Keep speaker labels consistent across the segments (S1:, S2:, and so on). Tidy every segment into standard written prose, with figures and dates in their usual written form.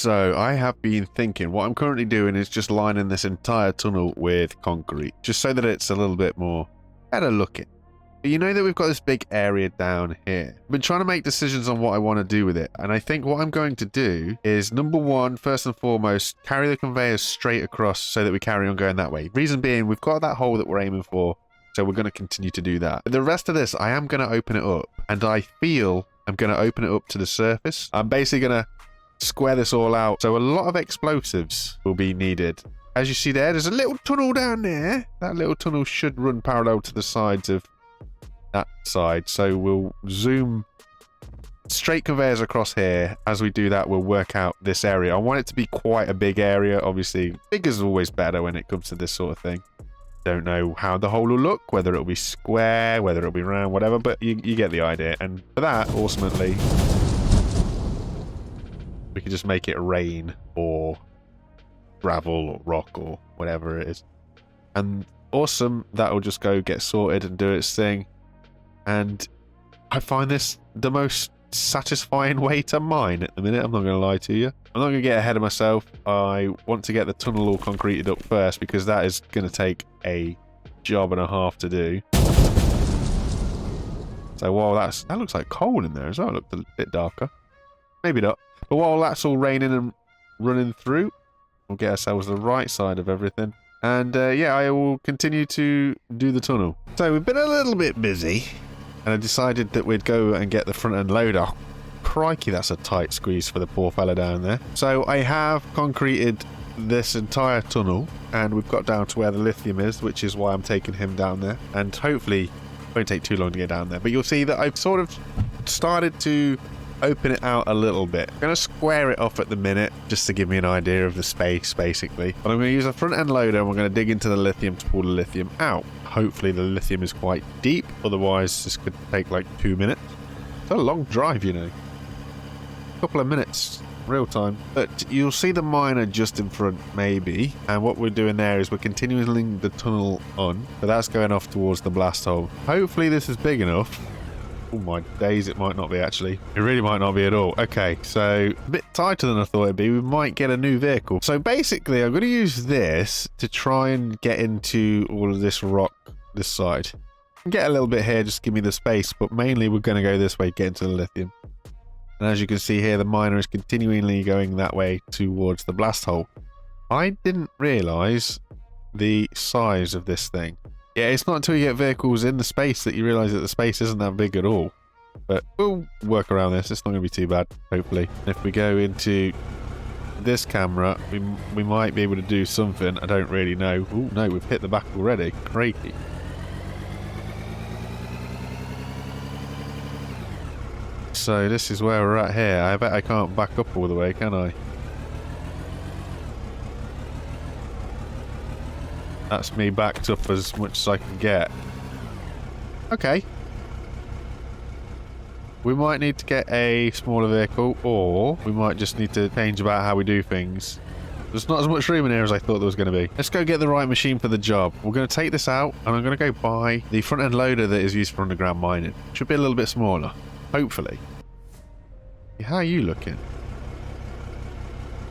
S1: So I have been thinking, what I'm currently doing is just lining this entire tunnel with concrete, just so that it's a little bit more better looking. But you know that we've got this big area down here. I've been trying to make decisions on what I want to do with it, and I think what I'm going to do is, number one, first and foremost, carry the conveyors straight across so that we carry on going that way. Reason being, we've got that hole that we're aiming for, so we're going to continue to do that. But the rest of this, I am going to open it up, and I feel I'm going to open it up to the surface. I'm basically going to square this all out, so a lot of explosives will be needed. As you see there's a little tunnel down there. That little tunnel should run parallel to the sides of that side, so we'll zoom straight conveyors across here. As we do that, we'll work out this area. I want it to be quite a big area. Obviously, big is always better when it comes to this sort of thing. Don't know how the hole will look, whether it'll be square, whether it'll be round, whatever, but you get the idea. And for that, ultimately, we can just make it rain or gravel or rock or whatever it is. And awesome, that'll just go get sorted and do its thing. And I find this the most satisfying way to mine at the minute. I'm not going to lie to you. I'm not going to get ahead of myself. I want to get the tunnel all concreted up first, because that is going to take a job and a half to do. So while that looks like coal in there as well. It looked a bit darker. Maybe not. But while that's all raining and running through, we'll get ourselves the right side of everything. And yeah, I will continue to do the tunnel. So we've been a little bit busy, and I decided that we'd go and get the front end loader. Crikey, that's a tight squeeze for the poor fella down there. So I have concreted this entire tunnel, and we've got down to where the lithium is, which is why I'm taking him down there. And hopefully it won't take too long to get down there. But you'll see that I've sort of started to open it out a little bit. I'm going to square it off at the minute, just to give me an idea of the space, basically. But I'm going to use a front end loader, and we're going to dig into the lithium to pull the lithium out. Hopefully the lithium is quite deep, otherwise this could take like 2 minutes. It's a long drive, you know. A couple of minutes, real time. But you'll see the miner just in front, maybe. And what we're doing there is we're continuing the tunnel on, but that's going off towards the blast hole. Hopefully this is big enough. Oh my days, it might not be actually. It really might not be at all. Okay, so a bit tighter than I thought it'd be. We might get a new vehicle. So basically, I'm going to use this to try and get into all of this rock this side. Get a little bit here, just give me the space, but mainly we're going to go this way, get into the lithium. And as you can see here, the miner is continually going that way towards the blast hole. I didn't realise the size of this thing. Yeah, it's not until you get vehicles in the space that you realise that the space isn't that big at all. But we'll work around this. It's not going to be too bad, hopefully. If we go into this camera, we might be able to do something. I don't really know. Oh, no, we've hit the back already. Crikey. So this is where we're at here. I bet I can't back up all the way, can I? That's me backed up as much as I can get. Okay. We might need to get a smaller vehicle, or we might just need to change about how we do things. There's not as much room in here as I thought there was going to be. Let's go get the right machine for the job. We're going to take this out, and I'm going to go buy the front end loader that is used for underground mining. Should be a little bit smaller, hopefully. How are you looking?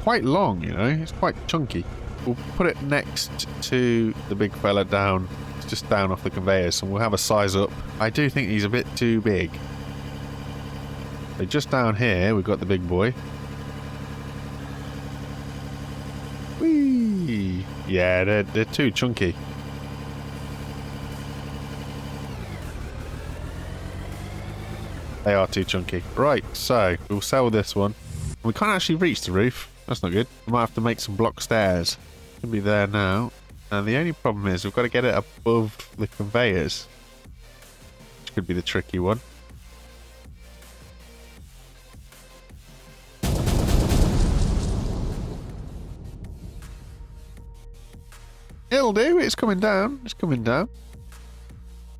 S1: Quite long, you know. It's quite chunky. We'll put it next to the big fella down. It's just down off the conveyors, and we'll have a size up. I do think he's a bit too big. So just down here, we've got the big boy. Whee! Yeah, they're too chunky. They are too chunky. Right, so we'll sell this one. We can't actually reach the roof. That's not good. We might have to make some block stairs. Should be there now. And the only problem is we've got to get it above the conveyors, which could be the tricky one. It'll do. It's coming down. It's coming down.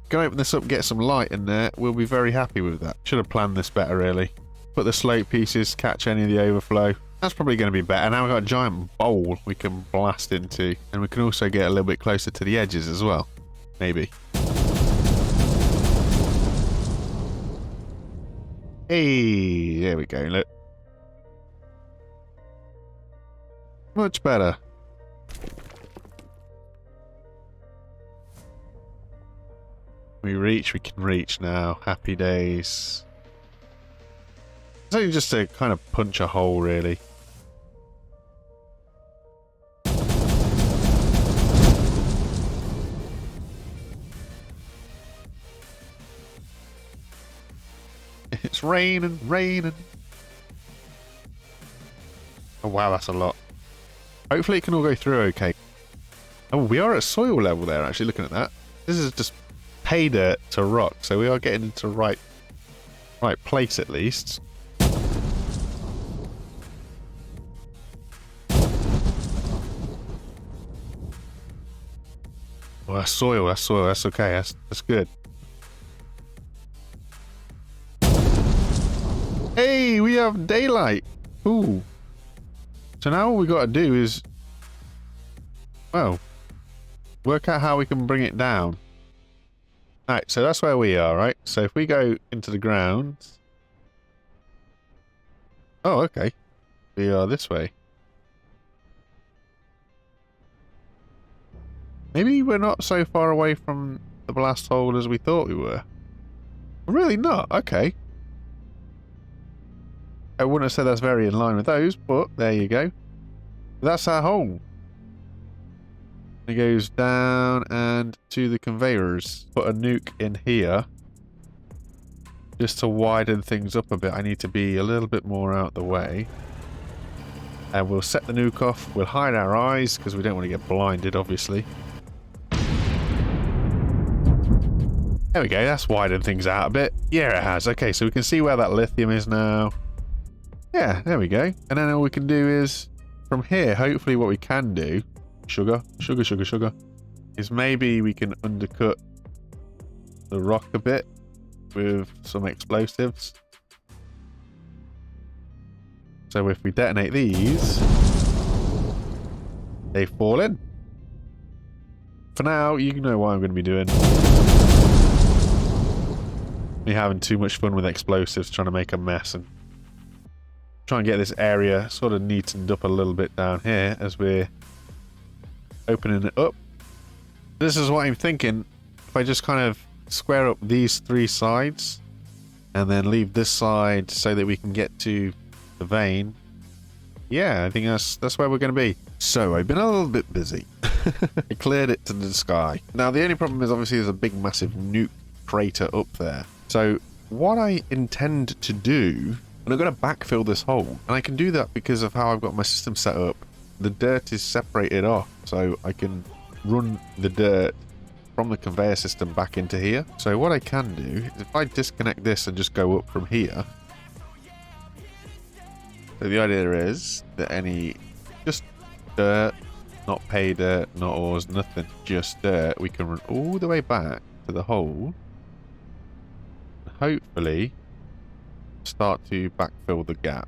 S1: Can open this up and get some light in there. We'll be very happy with that. Should have planned this better, really. Put the slope pieces, catch any of the overflow. That's probably going to be better. Now we've got a giant bowl we can blast into. And we can also get a little bit closer to the edges as well. Maybe. Hey, there we go. Look. Much better. We can reach now. Happy days. It's only just to kind of punch a hole, really. It's raining, raining. Oh wow, that's a lot. Hopefully it can all go through okay. Oh, we are at soil level there, actually, looking at that. This is just pay dirt to rock, so we are getting into the right place at least. Well, that's soil, that's okay, that's good. Hey, we have daylight! Ooh. So now all we got to do is, well, work out how we can bring it down. Alright, so that's where we are, right? So if we go into the ground... Oh, okay. We are this way. Maybe we're not so far away from the blast hole as we thought we were. Really not? Okay. I wouldn't have said that's very in line with those, but there you go. That's our hole. It goes down and to the conveyors. Put a nuke in here. Just to widen things up a bit. I need to be a little bit more out the way. And we'll set the nuke off. We'll hide our eyes because we don't want to get blinded, obviously. There we go. That's widened things out a bit. Yeah, it has. Okay, so we can see where that lithium is now. Yeah, there we go. And then all we can do is, from here, hopefully what we can do, sugar, is maybe we can undercut the rock a bit with some explosives. So if we detonate these, they fall in. For now, you know what I'm going to be doing. Me having too much fun with explosives, trying to make a mess and try and get this area sort of neatened up a little bit down here as we're opening it up. This is what I'm thinking. If I just kind of square up these three sides and then leave this side so that we can get to the vein. Yeah, I think that's where we're going to be. So I've been a little bit busy. I cleared it to the sky. Now the only problem is obviously there's a big massive nuke crater up there. So what I intend to do, and I'm going to backfill this hole, and I can do that because of how I've got my system set up. The dirt is separated off, so I can run the dirt from the conveyor system back into here. So what I can do is if I disconnect this and just go up from here. So the idea is that any just dirt, not pay dirt, not ores, nothing, just dirt, we can run all the way back to the hole. And hopefully start to backfill the gap.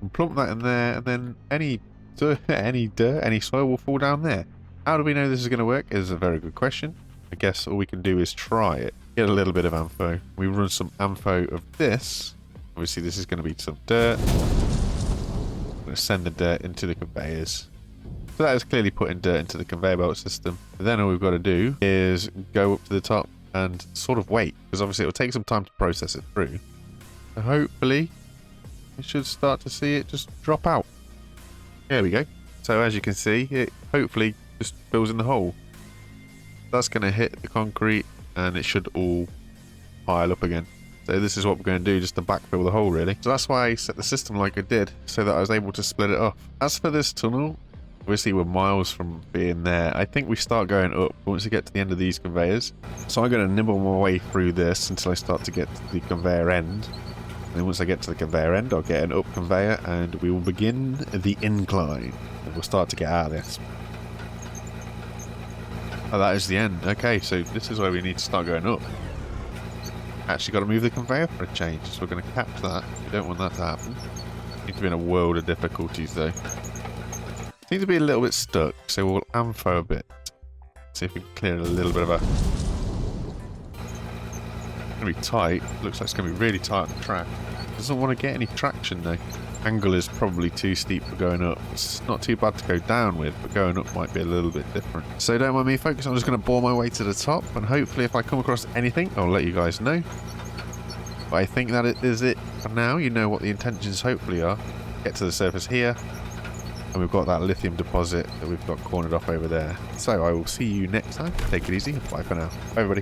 S1: And plump that in there, and then any dirt, any soil will fall down there. How do we know this is going to work is a very good question. I guess all we can do is try it. Get a little bit of ammo. We run some ammo of this. Obviously this is going to be some dirt. I'm going to send the dirt into the conveyors. So that is clearly putting dirt into the conveyor belt system. But then all we've got to do is go up to the top and sort of wait. Because obviously it will take some time to process it through. So hopefully we should start to see it just drop out. There we go. So as you can see, it hopefully just fills in the hole. That's going to hit the concrete and it should all pile up again. So this is what we're going to do just to backfill the hole really. So that's why I set the system like I did, so that I was able to split it off. As for this tunnel, obviously we're miles from being there. I think we start going up once we get to the end of these conveyors. So I'm going to nibble my way through this until I start to get to the conveyor end. And then once I get to the conveyor end, I'll get an up conveyor and we will begin the incline. And we'll start to get out of this. Oh, that is the end. Okay, so this is where we need to start going up. Actually got to move the conveyor for a change, so we're going to cap that. We don't want that to happen. Need to be in a world of difficulties though. Seems to be a little bit stuck, so we'll amfo a bit. See if we can clear a little bit of a... It's going to be tight. Looks like it's going to be really tight on the track. Doesn't want to get any traction though. angle is probably too steep for going up. It's not too bad to go down with, but going up might be a little bit different. So don't mind me, folks. I'm just going to bore my way to the top, and hopefully if I come across anything, I'll let you guys know. But I think that is it for now. You know what the intentions hopefully are. Get to the surface here, and we've got that lithium deposit that we've got cornered off over there. So I will see you next time. Take it easy. Bye for now. Bye, everybody.